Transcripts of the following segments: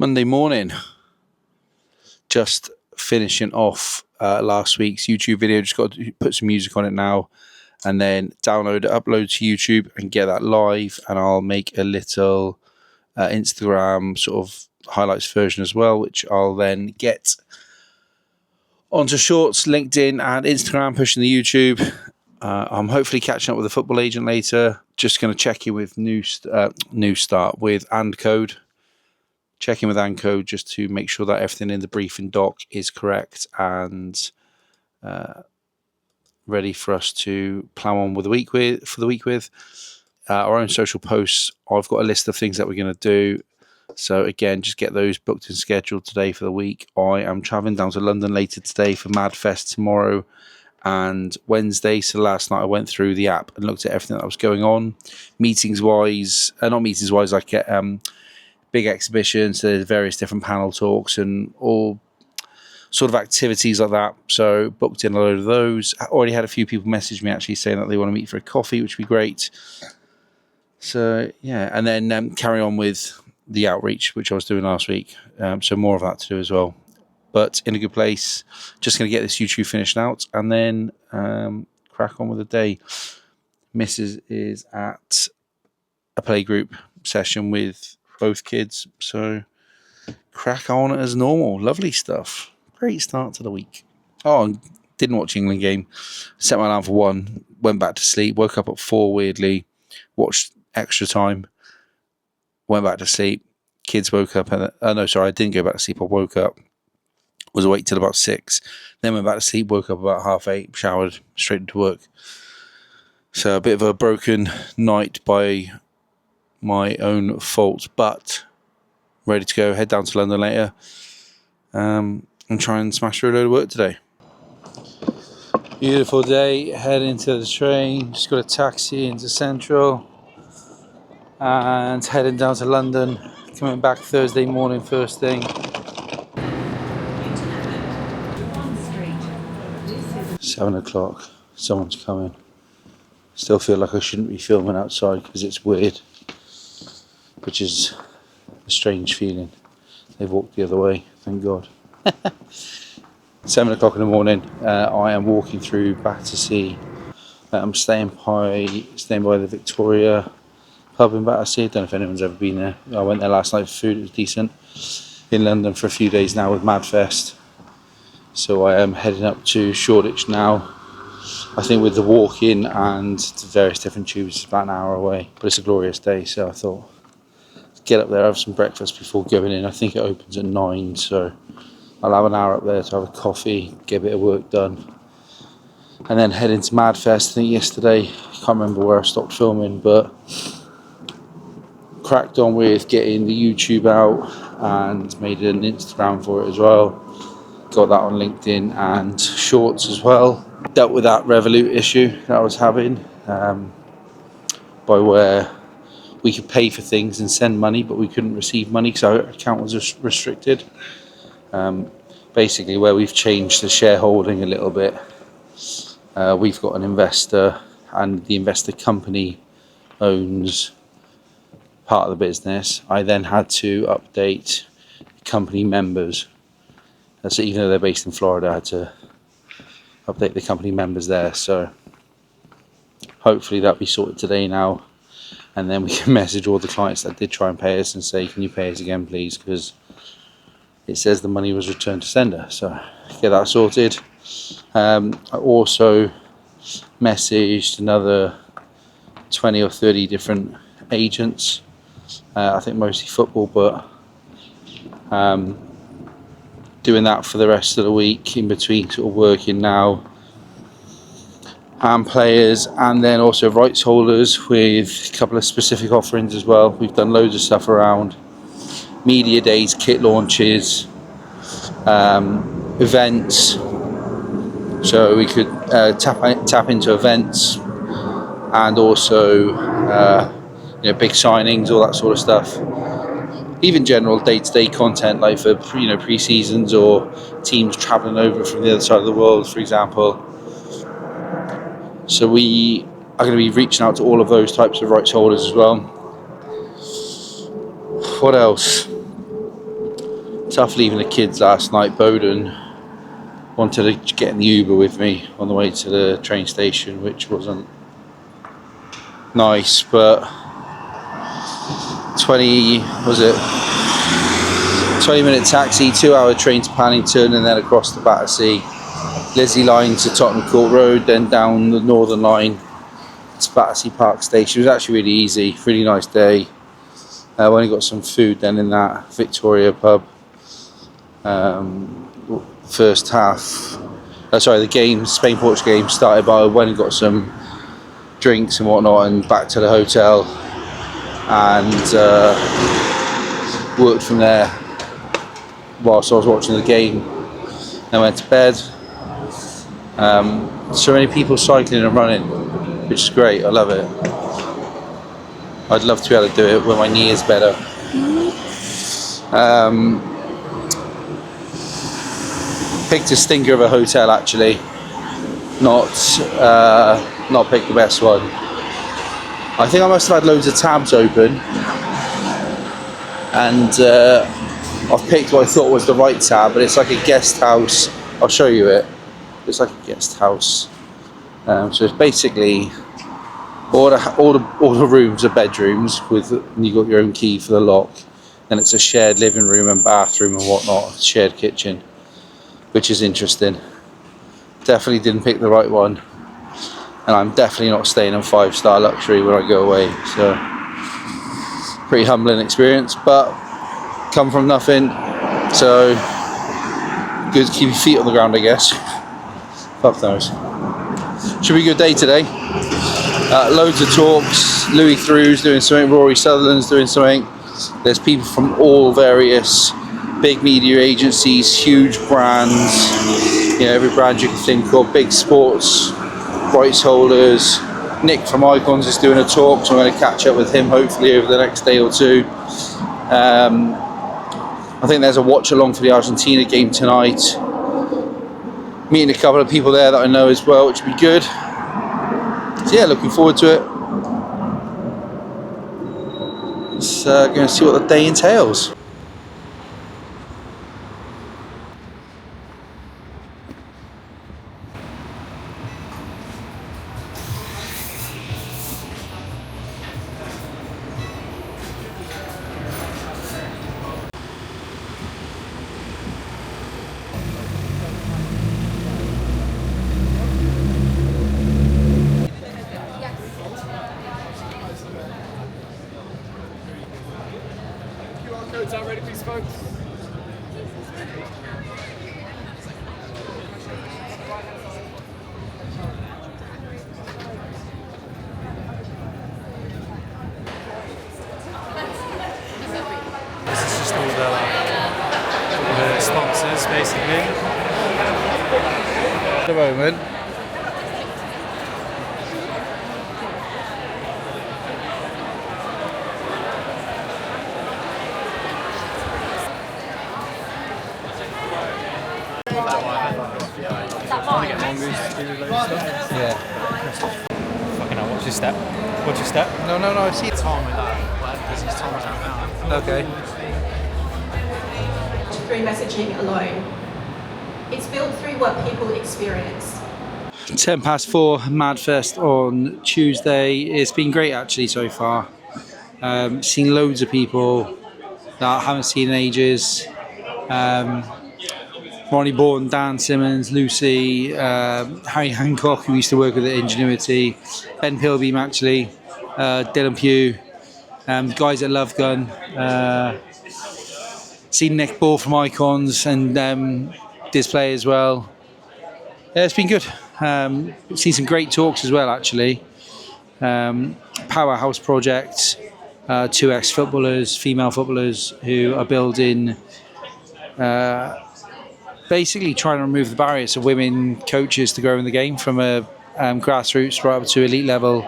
Monday morning, just finishing off last week's YouTube video. Just got to put some music on it now and then download it, upload to YouTube and get that live, and I'll make a little Instagram sort of highlights version as well, which I'll then get onto Shorts, LinkedIn and Instagram, pushing the YouTube. I'm hopefully catching up with a football agent later. Just going to check in with New Start with Code. Check in with Code just to make sure that everything in the briefing doc is correct and ready for us to plow on with the week with. Our own social posts. I've got a list of things that we're going to do. So again, just get those booked and scheduled today for the week. I am travelling down to London later today for Madfest tomorrow and Wednesday. So last night I went through the app and looked at everything that was going on, not meetings wise, like big exhibitions. There's various different panel talks and all sort of activities like that. So booked in a load of those. I already had a few people message me actually saying that they want to meet for a coffee, which would be great. So yeah, and then carry on with the outreach, which I was doing last week. So more of that to do as well. But in a good place. Just going to get this YouTube finished out and then crack on with the day. Mrs. is at a playgroup session with both kids. So crack on as normal. Lovely stuff. Great start to the week. Oh, didn't watch England game. Set my alarm for 1. Went back to sleep. Woke up at 4 weirdly. Watched extra time. Went back to sleep. Kids woke up. I didn't go back to sleep. I woke up. Was awake till about 6. Then went back to sleep. Woke up about 8:30. Showered. Straight into work. So a bit of a broken night by my own fault. But ready to go. Head down to London later. And try and smash through a load of work today. Beautiful day. Head into the train. Just got a taxi into Central. And heading down to London. Coming back Thursday morning first thing. 7 o'clock. Someone's coming. Still feel like I shouldn't be filming outside because it's weird. Which is a strange feeling. They've walked the other way. Thank God. 7 o'clock in the morning. I am walking through Battersea. I'm staying by the Victoria pub in Battersea. I don't know if anyone's ever been there. I went there last night for food. It was decent. In London for a few days now with Madfest. So I am heading up to Shoreditch now. I think with the walk-in and the various different tubes, it's about an hour away. But it's a glorious day, so I thought, get up there, have some breakfast before going in. I think it opens at 9, so I'll have an hour up there to have a coffee, get a bit of work done. And then head into Madfest. I think yesterday, I can't remember where I stopped filming, but cracked on with getting the YouTube out and made an Instagram for it as well. Got that on LinkedIn and Shorts as well. Dealt with that Revolut issue that I was having by where we could pay for things and send money, but we couldn't receive money because our account was restricted. Basically, where we've changed the shareholding a little bit, we've got an investor, and the investor company owns part of the business. I then had to update company members. So even though they're based in Florida, I had to update the company members there. So hopefully that'll be sorted today now. And then we can message all the clients that did try and pay us and say, can you pay us again, please? Because it says the money was returned to sender. So get that sorted. I also messaged another 20 or 30 different agents. I think mostly football, but doing that for the rest of the week in between sort of working now, and players, and then also rights holders with a couple of specific offerings as well. We've done loads of stuff around media days, kit launches, events, so we could tap into events and also big signings, all that sort of stuff. Even general day-to-day content, like for pre-seasons or teams travelling over from the other side of the world, for example. So we are going to be reaching out to all of those types of rights holders as well. What else? Tough leaving the kids last night. Bowden wanted to get in the Uber with me on the way to the train station, which wasn't nice, but 20-minute taxi, 2-hour train to Paddington, and then across the Battersea, Lizzie line to Tottenham Court Road, then down the Northern line to Battersea Park Station. It was actually really easy, really nice day. We only got some food then in that Victoria pub. First half, the game, Spain-Portugal game started by, I went and got some drinks and whatnot and back to the hotel and worked from there whilst I was watching the game. Then went to bed. So many people cycling and running, which is great. I love it. I'd love to be able to do it when my knee is better. Picked a stinker of a hotel actually. Not picked the best one. I think I must have had loads of tabs open, and I've picked what I thought was the right tab, but it's like a guest house. I'll show you it. It's like a guest house. So it's basically all the rooms are bedrooms with, and you got your own key for the lock. And it's a shared living room and bathroom and whatnot, shared kitchen, which is interesting. Definitely didn't pick the right one, and I'm definitely not staying in 5-star luxury when I go away. So pretty humbling experience, but come from nothing. So good to keep your feet on the ground, I guess. Fuck knows. Should be a good day today. Loads of talks. Louis Theroux's doing something. Rory Sutherland's doing something. There's people from all various big media agencies, huge brands. You know, every brand you can think of. Big sports rights holders. Nick from Icons is doing a talk, so I'm going to catch up with him hopefully over the next day or two. I think there's a watch along for the Argentina game tonight. Meeting a couple of people there that I know as well, which would be good. So yeah, looking forward to it. Let's go and see what the day entails. Codes out ready, please, folks. This is just all the sponsors, basically. At the moment. Yeah. Fucking hell, watch your step. Watch your step. No, I see it. Tom with that, because he's Tom's out now. Okay. Through messaging alone. It's built through what people experience. 4:10 Madfest on Tuesday. It's been great actually so far. Seen loads of people that I haven't seen in ages. Ronnie Bourne, Dan Simmons, Lucy, Harry Hancock, who used to work with at Ingenuity, Ben Pilbeam actually, Dylan Pugh, guys at Love Gun. Seen Nick Ball from Icons and Display as well. Yeah, it's been good. Seen some great talks as well actually. Powerhouse Project, 2 ex-footballers, female footballers who are building, basically trying to remove the barriers of women coaches to grow in the game from a grassroots right up to elite level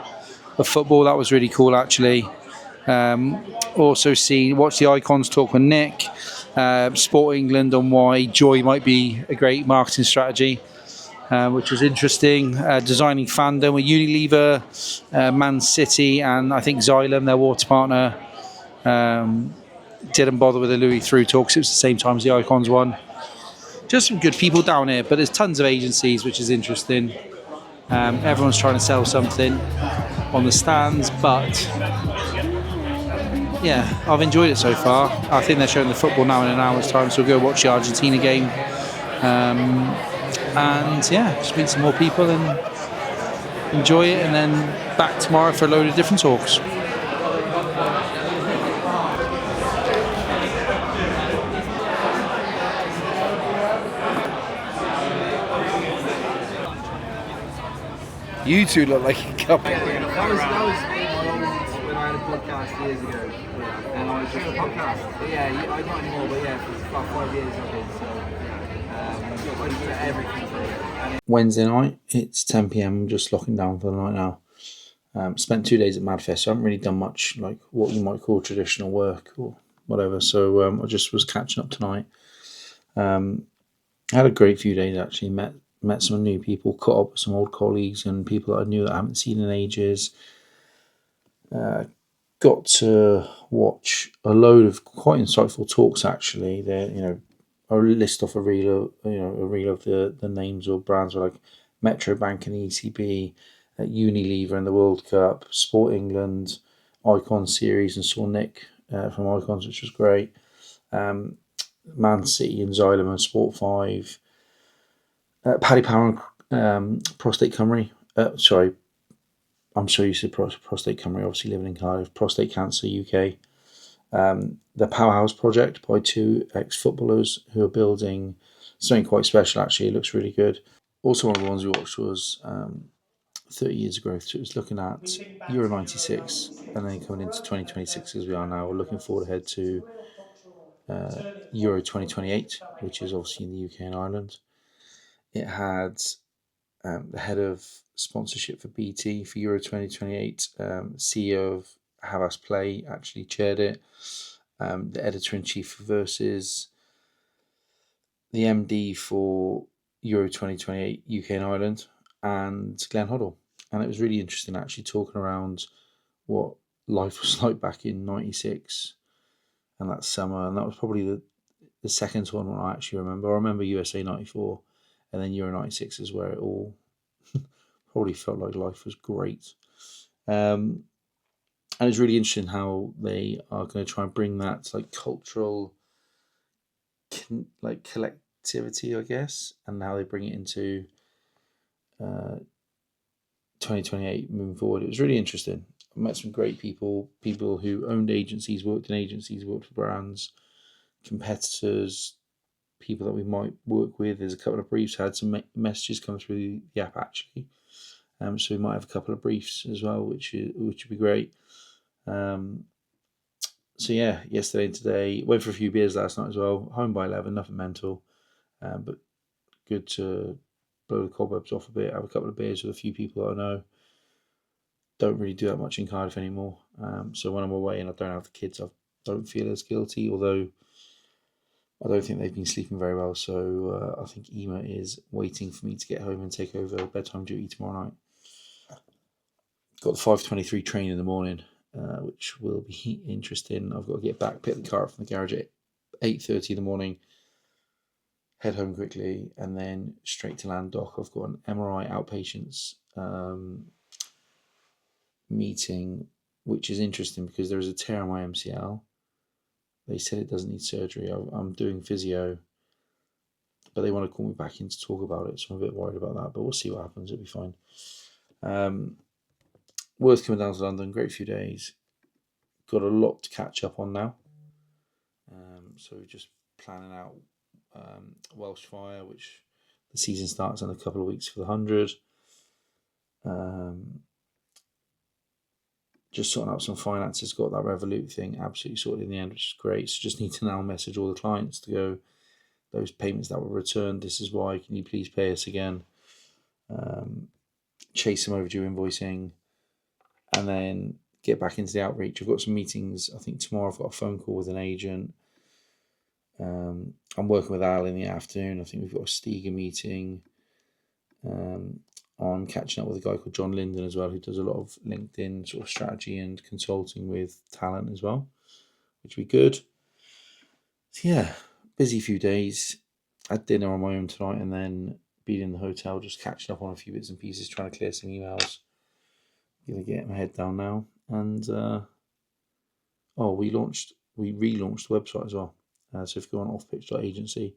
of football. That was really cool actually. Also watch the Icons talk with Nick, Sport England on why joy might be a great marketing strategy, which was interesting. Designing fandom with Unilever, Man City, and I think Xylem, their water partner. Didn't bother with the Louis through talks. It was the same time as the Icons one. Just some good people down here, but there's tons of agencies, which is interesting. Everyone's trying to sell something on the stands, but yeah, I've enjoyed it so far. I think they're showing the football now in an hour's time, so we'll go watch the Argentina game. And yeah, just meet some more people and enjoy it, and then back tomorrow for a load of different talks. You two look like a couple. That was my old, when I had a podcast years ago, and I was just a podcast. But yeah, I not anymore, but yeah, for about 5 years I've been, so yeah, went for everything for it. Wednesday night, it's 10 p.m. I'm just locking down for the night now. Spent 2 days at Madfest, so I haven't really done much like what you might call traditional work or whatever. So I just was catching up tonight. I had a great few days actually. Met some new people, caught up with some old colleagues and people that I knew that I haven't seen in ages. Got to watch a load of quite insightful talks actually. They're I list off a reel of the names or brands like Metro Bank and ECB, Unilever and the World Cup, Sport England, Icon Series, and saw Nick from Icons, which was great. Man City and Xylem and Sport 5. Paddy Power and Prostate Cymru. I'm so used to Prostate Cymru, obviously living in Cardiff. Prostate Cancer UK. The Powerhouse Project by 2 ex-footballers who are building something quite special actually. It looks really good. Also one of the ones we watched was 30 years ago. So it was looking at Euro 96 and then coming into 2026 as we are now. We're looking forward ahead to Euro 2028, which is obviously in the UK and Ireland. It had the head of sponsorship for BT for Euro 2028, CEO of Have Us Play actually chaired it, the editor-in-chief for Versus, the MD for Euro 2028 UK and Ireland, and Glenn Hoddle. And it was really interesting actually talking around what life was like back in 96 and that summer. And that was probably the second tournament I actually remember. I remember USA 94. And then Euro 96 is where it all probably felt like life was great. And it's really interesting how they are going to try and bring that like cultural collectivity, I guess, and how they bring it into 2028 moving forward. It was really interesting. I met some great people who owned agencies, worked in agencies, worked for brands, competitors, people that we might work with. There's a couple of briefs. I had some messages come through the app actually, so we might have a couple of briefs as well, which would be great. So yeah, yesterday and today went for a few beers last night as well. Home by 11, nothing mental, but good to blow the cobwebs off a bit. Have a couple of beers with a few people that I know. Don't really do that much in Cardiff anymore. So when I'm away and I don't have the kids, I don't feel as guilty, although I don't think they've been sleeping very well, so I think Ema is waiting for me to get home and take over bedtime duty tomorrow night. Got the 5:23 train in the morning, which will be interesting. I've got to get back, pick the car up from the garage at 8:30 in the morning, head home quickly, and then straight to Land Dock. I've got an MRI outpatients meeting, which is interesting because there is a tear on my MCL. They said it doesn't need surgery. I'm doing physio, but they want to call me back in to talk about it, so I'm a bit worried about that, but we'll see what happens. It'll be fine. Worth coming down to London. Great few days. Got a lot to catch up on now. So we're just planning out Welsh Fire, which the season starts in a couple of weeks for the 100. Just sorting out some finances, got that Revolut thing absolutely sorted in the end, which is great. So just need to now message all the clients to go, those payments that were returned, this is why, can you please pay us again? Chase some overdue invoicing, and then get back into the outreach. I've got some meetings. I think tomorrow I've got a phone call with an agent. I'm working with Al in the afternoon. I think we've got a Stiga meeting. I'm catching up with a guy called John Linden as well, who does a lot of LinkedIn sort of strategy and consulting with talent as well, which would be good. So yeah, busy few days. Had dinner on my own tonight, and then been in the hotel just catching up on a few bits and pieces, trying to clear some emails. Gonna get my head down now, and we relaunched the website as well. So if you go on offpitch.agency,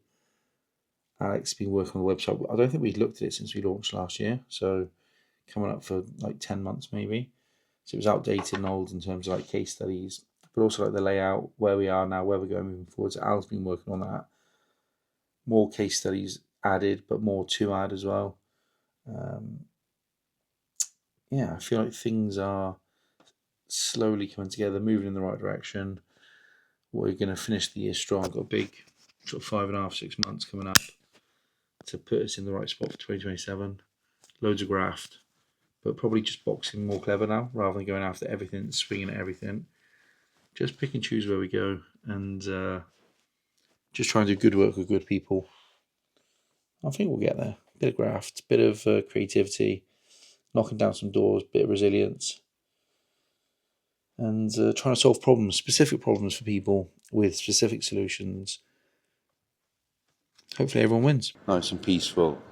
Alex has been working on the website. I don't think we'd looked at it since we launched last year, so coming up for like 10 months maybe. So it was outdated and old in terms of like case studies, but also like the layout, where we are now, where we're going moving forward. So Al's been working on that. More case studies added, but more to add as well. I feel like things are slowly coming together, moving in the right direction. We're going to finish the year strong. Got a big sort of 5.5, 6 months coming up to put us in the right spot for 2027. Loads of graft, but probably just boxing more clever now rather than going after everything, swinging at everything. Just pick and choose where we go, and just try and do good work with good people. I think we'll get there. Bit of graft, bit of creativity, knocking down some doors, bit of resilience, and trying to solve problems, specific problems for people with specific solutions. Hopefully everyone wins. Nice and peaceful.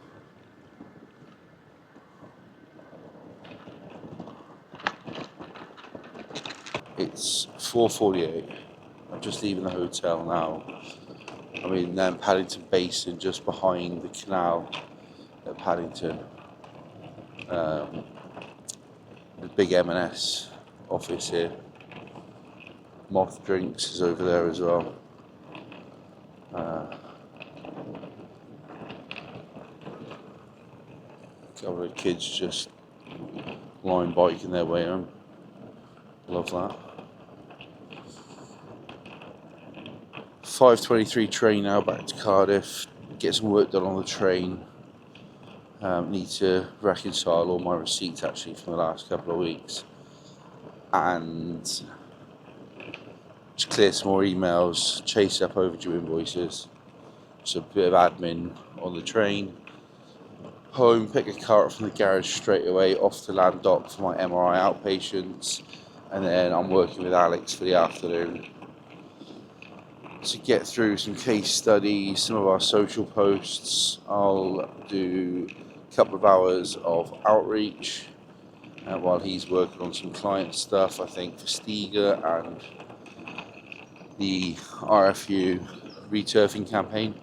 It's 4:48. I'm just leaving the hotel now. I'm in Paddington Basin, just behind the canal at Paddington. The big M&S office here. Moth Drinks is over there as well. A couple of kids just line biking their way home. Love that. 5:23 train now back to Cardiff. Get some work done on the train. Need to reconcile all my receipts actually from the last couple of weeks, and just clear some more emails, chase up overdue invoices. So a bit of admin on the train. Home, pick a car up from the garage straight away, off to Land Dock for my MRI outpatients, and then I'm working with Alex for the afternoon to get through some case studies, some of our social posts. I'll do a couple of hours of outreach while he's working on some client stuff, I think, for Stiga and the RFU returfing campaign.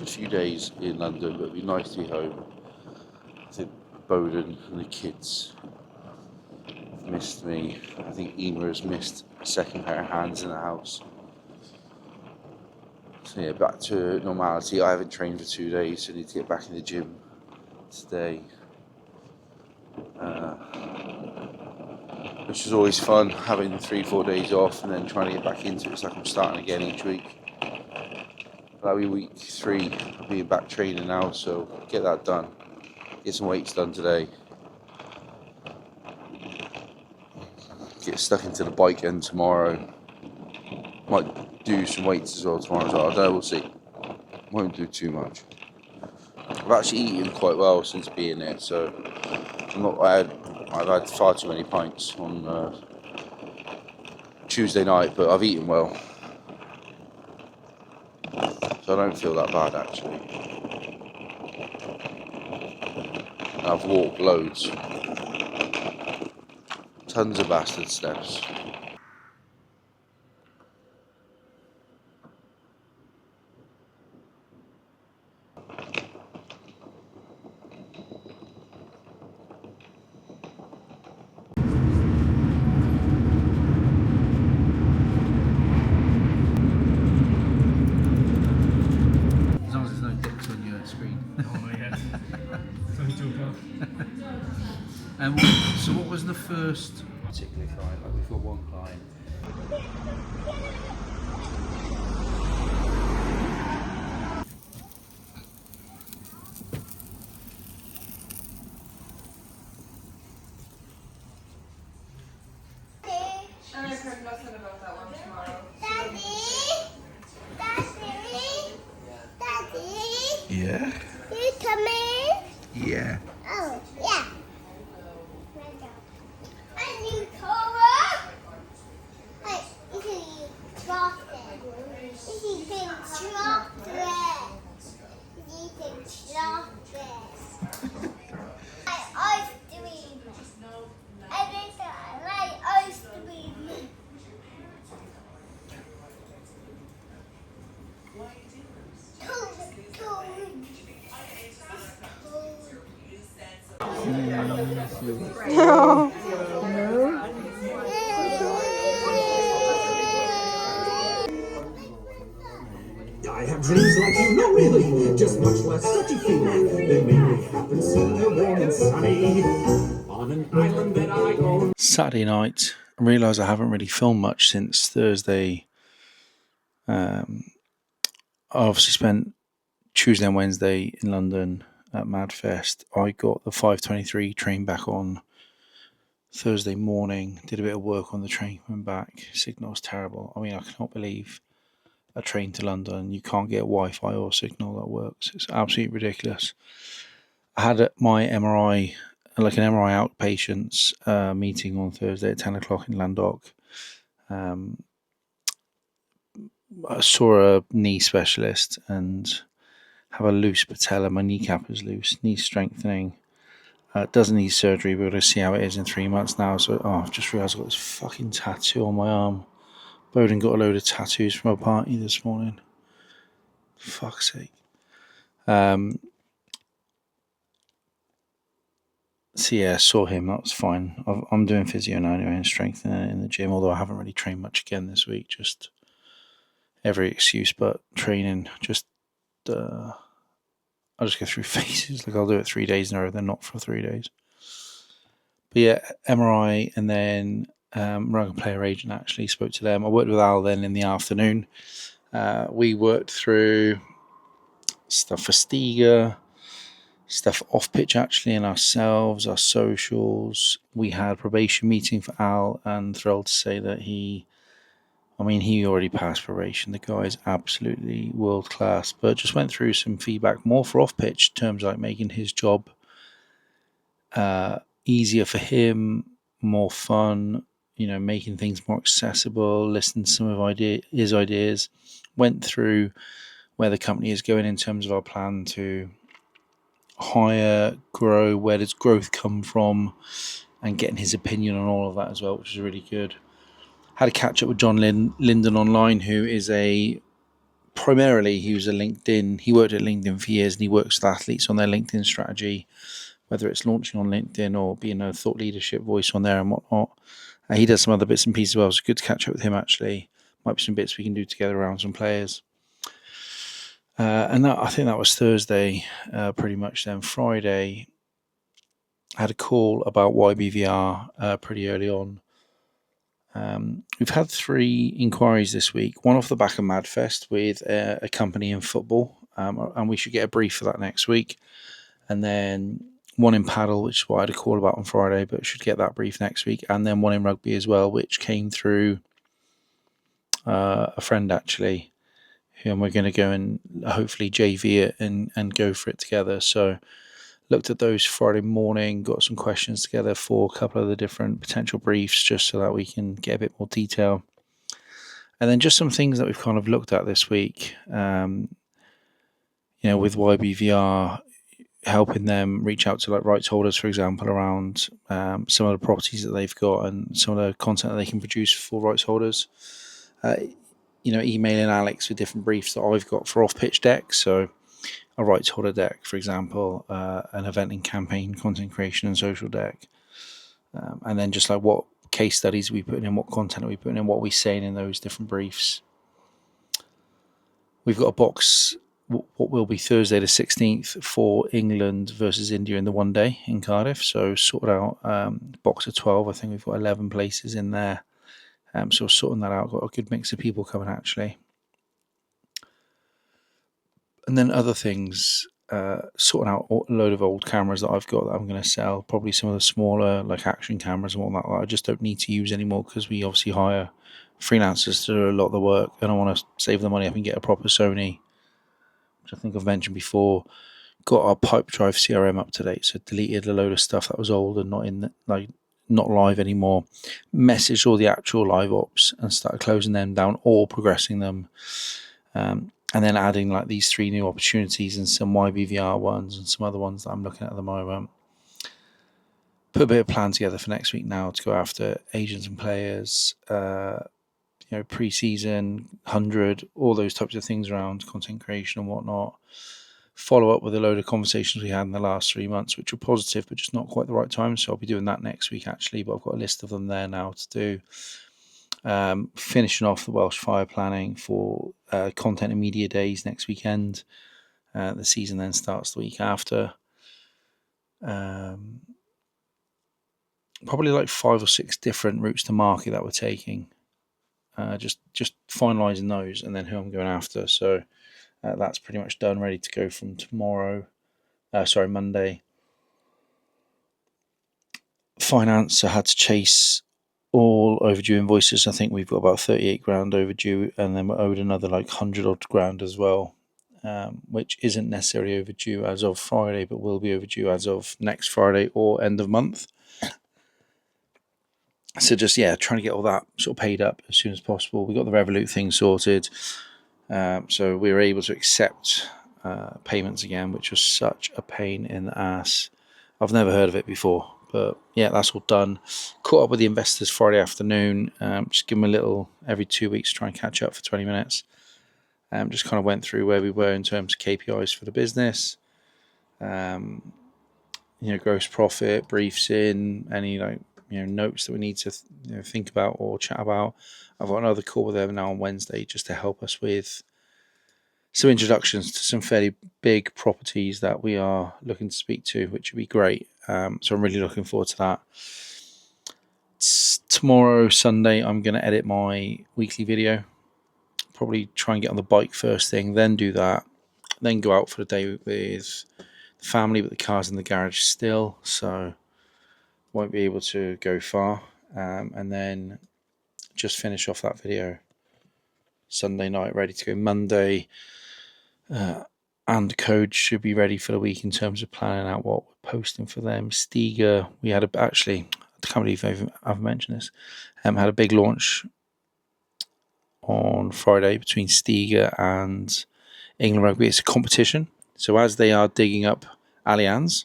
A few days in London, but it'd be nice to be home. I think Bowden and the kids have missed me. I think Ema has missed a second pair of hands in the house. So yeah, back to normality. I haven't trained for 2 days, so I need to get back in the gym today. Which is always fun, having 3-4 days off and then trying to get back into it. It's like I'm starting again each week. That'll be week 3 of being back training now, so get that done. Get some weights done today. Get stuck into the bike end tomorrow. Might do some weights as well tomorrow as well. I don't know, we'll see. Won't do too much. I've actually eaten quite well since being there, so I've had far too many pints on Tuesday night, but I've eaten well. So I don't feel that bad actually. I've walked loads. Tons of bastard steps. As long as there's no dicks on your screen. Oh yes. It's only 2 o'clock. So what was the first particular client? Like we've got one client. And I've heard nothing about that one tomorrow. Yeah. You coming? Yeah. Oh, yeah. I have dreams like you, not really, just much less such a feeling. They make me happen somewhere warm and sunny on an island that I own. Saturday night, I realised I haven't really filmed much since Thursday. I obviously spent Tuesday and Wednesday in London at Madfest. I got the 5:23 train back on Thursday morning, did a bit of work on the train coming back. Signal's terrible. I mean, I cannot believe a train to London, you can't get Wi-Fi or signal that works. It's absolutely ridiculous. I had my MRI, like an MRI outpatients meeting on Thursday at 10 o'clock in Landock. I saw a knee specialist and have a loose patella. My kneecap is loose, knee strengthening. Doesn't need surgery. We're going to see how it is in 3 months now. So, I've just realised I've got this fucking tattoo on my arm. Bowden got a load of tattoos from a party this morning. Fuck's sake. So yeah, saw him. That was fine. I'm doing physio now anyway and strengthening in the gym. Although I haven't really trained much again this week. Just every excuse but training. I'll just go through phases. Like I'll do it 3 days in a row, then not for 3 days. But yeah, MRI and then Rug Player Agent actually spoke to them. I worked with Al then in the afternoon. We worked through stuff for Stiga, stuff OffPitch actually, and ourselves, our socials. We had a probation meeting for Al, and thrilled to say that he already passed probation. The guy is absolutely world class, but just went through some feedback more for OffPitch, terms like making his job easier for him, more fun, making things more accessible, listening to some of his ideas. Went through where the company is going in terms of our plan to hire, grow, where does growth come from, and getting his opinion on all of that as well, which is really good. Had a catch up with John Linden online, who is primarily he was a LinkedIn. He worked at LinkedIn for years, and he works with athletes on their LinkedIn strategy, whether it's launching on LinkedIn or being a thought leadership voice on there and whatnot. He does some other bits and pieces as well. It's good to catch up with him actually. Might be some bits we can do together around some players. And I think that was Thursday, pretty much. Then Friday, I had a call about YBVR pretty early on. We've had 3 inquiries this week. One off the back of Madfest with a company in football, and we should get a brief for that next week. And then one in paddle, which is what I had a call about on Friday, but should get that brief next week. And then one in rugby as well, which came through a friend actually, and we're going to go and hopefully JV it and go for it together. So looked at those Friday morning, got some questions together for a couple of the different potential briefs just so that we can get a bit more detail. And then just some things that we've kind of looked at this week, with YBVR, helping them reach out to like rights holders, for example, around some of the properties that they've got and some of the content that they can produce for rights holders. Emailing Alex with different briefs that I've got for off-pitch decks. So a rights holder deck, for example, an event and campaign content creation and social deck. And then just like what case studies are we putting in, what content are we putting in, what are we saying in those different briefs. We've got a box, what will be Thursday the 16th for England versus India in the one day in Cardiff. So sorted out box of 12. I think we've got 11 places in there. So sorting that out, got a good mix of people coming actually. And then other things, sorting out a load of old cameras that I've got that I'm going to sell. Probably some of the smaller like action cameras and whatnot that I just don't need to use anymore because we obviously hire freelancers to do a lot of the work. And I want to save the money up and get a proper Sony, which I think I've mentioned before. Got our Pipedrive CRM up to date, so deleted a load of stuff that was old and not live anymore. Messaged all the actual live ops and started closing them down or progressing them. And then adding like these 3 new opportunities and some YBVR ones and some other ones that I'm looking at the moment. Put a bit of plan together for next week now to go after agents and players, pre-season, 100, all those types of things around content creation and whatnot. follow up with a load of conversations we had in the last 3 months, which were positive, but just not quite the right time. So I'll be doing that next week, actually. But I've got a list of them there now to do. Finishing off the Welsh Fire planning for content and media days next weekend. The season then starts the week after. Probably like 5 or 6 different routes to market that we're taking. Just finalising those, and then who I'm going after. So that's pretty much done, ready to go from Monday. Finance, I had to chase all overdue invoices. I think we've got about 38 grand overdue, and then we're owed another like 100 odd grand as well, which isn't necessarily overdue as of Friday, but will be overdue as of next Friday or end of month. So just, trying to get all that sort of paid up as soon as possible. We got the Revolut thing sorted. So we were able to accept payments again, which was such a pain in the ass. I've never heard of it before, but that's all done. Caught up with the investors Friday afternoon. Just give them a little every 2 weeks, try and catch up for 20 minutes. Just kind of went through where we were in terms of KPIs for the business. Gross profit, briefs in, any notes that we need to think about or chat about. I've got another call with them now on Wednesday just to help us with some introductions to some fairly big properties that we are looking to speak to, which would be great. So I'm really looking forward to that. Tomorrow, Sunday, I'm going to edit my weekly video. Probably try and get on the bike first thing, then do that. Then go out for the day with the family, but the car's in the garage still, so won't be able to go far. And then just finish off that video Sunday night, ready to go Monday. And code should be ready for the week in terms of planning out what we're posting for them. Stiga, we had I can't believe I've mentioned this. Had a big launch on Friday between Stiga and England Rugby. It's a competition. So as they are digging up Allianz,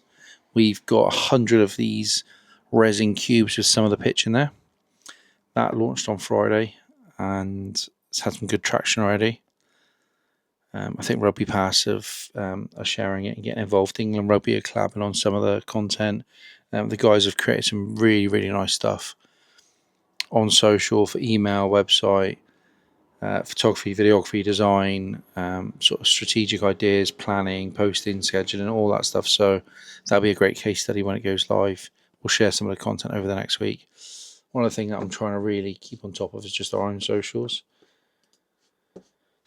we've got 100 of these resin cubes with some of the pitch in there. That launched on Friday and it's had some good traction already. I think Rugby Pass are sharing it and getting involved. England Rugby are collabing on some of the content. The guys have created some really, really nice stuff on social for email, website, photography, videography, design, sort of strategic ideas, planning, posting, scheduling, all that stuff. So that'll be a great case study when it goes live. We'll share some of the content over the next week. One of the things that I'm trying to really keep on top of is just our own socials.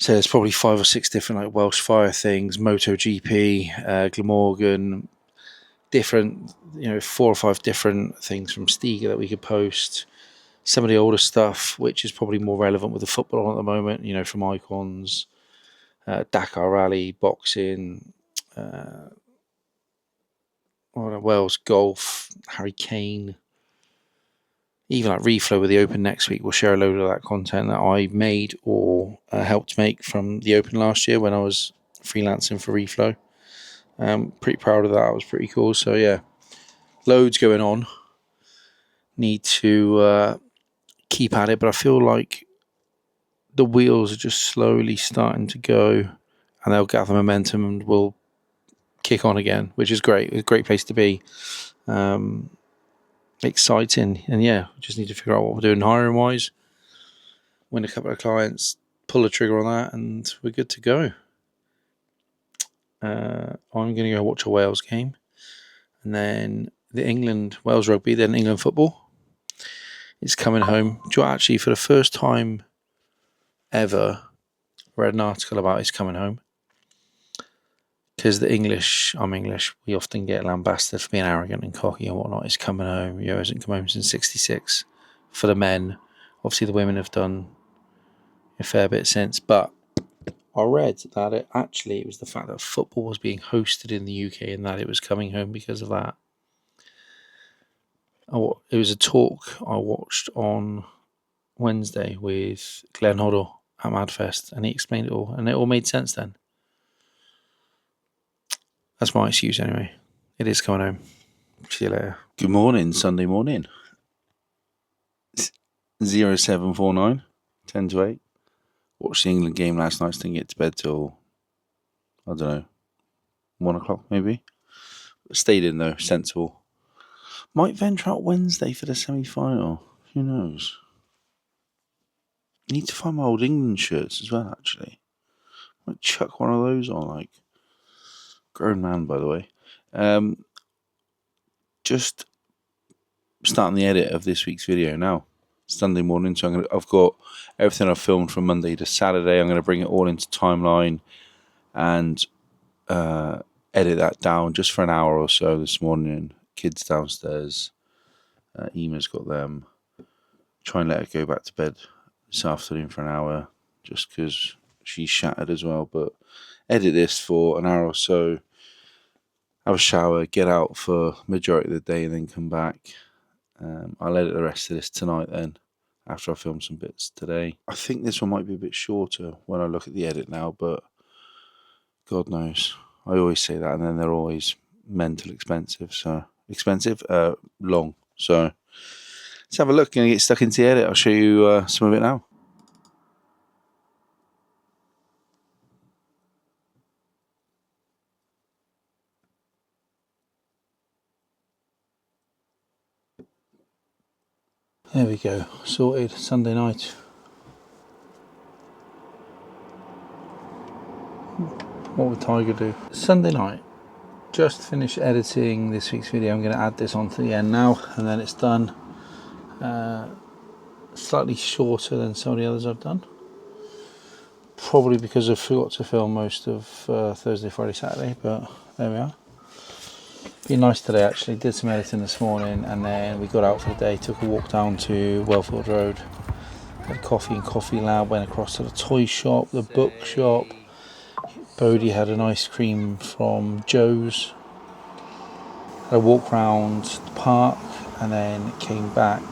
So there's probably 5 or 6 different like Welsh Fire things, MotoGP, Glamorgan, different, 4 or 5 different things from Stiga that we could post. Some of the older stuff, which is probably more relevant with the football on at the moment, from Icons, Dakar Rally, boxing, Wales Golf, Harry Kane. Even like Reflow with the Open next week, we'll share a load of that content that I made or helped make from the Open last year when I was freelancing for Reflow. Pretty proud of that. It was pretty cool. So loads going on. Need to keep at it, but I feel like the wheels are just slowly starting to go and they'll gather momentum and we'll kick on again, which is great. It's a great place to be. Exciting, and we just need to figure out what we're doing hiring wise, win a couple of clients, pull the trigger on that, and we're good to go. I'm going to go watch a Wales game, and then the Wales rugby, then England football is coming home. Actually, for the first time ever, read an article about it's coming home. Because I'm English, we often get lambasted for being arrogant and cocky and whatnot. It's coming home. Hasn't come home since 1966 for the men. Obviously, the women have done a fair bit since. But I read that it was the fact that football was being hosted in the UK and that it was coming home because of that. It was a talk I watched on Wednesday with Glenn Hoddle at Madfest, and he explained it all, and it all made sense then. That's my excuse anyway. It is coming home. See you later. Good morning, Sunday morning. 0749 10 to 8. Watched the England game last night. Didn't get to bed till, I don't know, 1 o'clock maybe. Stayed in though, sensible. Might venture out Wednesday for the semi-final. Who knows? Need to find my old England shirts as well, actually. Might chuck one of those on, like. Grown man, by the way. Just starting the edit of this week's video now. Sunday morning, so I've got everything I've filmed from Monday to Saturday. I'm going to bring it all into timeline and edit that down just for an hour or so this morning. Kids downstairs. Ema's got them. Try and let her go back to bed this afternoon for an hour, just because she's shattered as well. But edit this for an hour or so. Have a shower, get out for majority of the day, and then come back. I'll edit the rest of this tonight then, after I film some bits today. I think this one might be a bit shorter when I look at the edit now, but God knows. I always say that, and then they're always mental expensive. Long. So let's have a look and get stuck into the edit. I'll show you some of it now. There we go, sorted. Sunday night. What would Tiger do? Sunday night, just finished editing this week's video. I'm going to add this on to the end now, and then it's done. Slightly shorter than some of the others I've done. Probably because I forgot to film most of Thursday, Friday, Saturday, but there we are. Been nice today actually, did some editing this morning, and then we got out for the day, took a walk down to Wellfield Road, had a coffee in Coffee Lab, went across to the toy shop, the book shop. Bodie had an ice cream from Joe's, had a walk round the park, and then came back.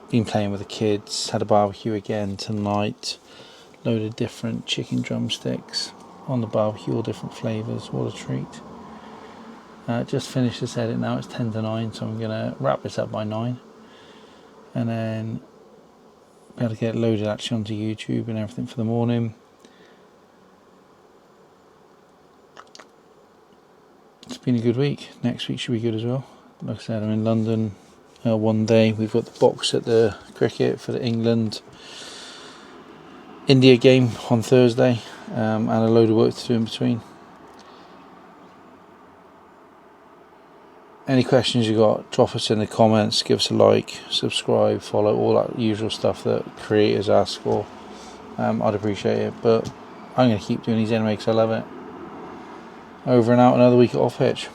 Been playing with the kids, had a barbecue again tonight, load of different chicken drumsticks on the barbecue, all different flavours. What a treat. Just finished this edit now, it's 10 to 9, so I'm going to wrap this up by 9 and then be able to get it loaded actually onto YouTube and everything for the morning. It's been a good week. Next week should be good as well. Like I said, I'm in London one day. We've got the box at the cricket for the England-India game on Thursday, and a load of work to do in between. Any questions you got, drop us in the comments, give us a like, subscribe, follow, all that usual stuff that creators ask for. I'd appreciate it, but I'm going to keep doing these anyway because I love it. Over and out, another week at OffPitch.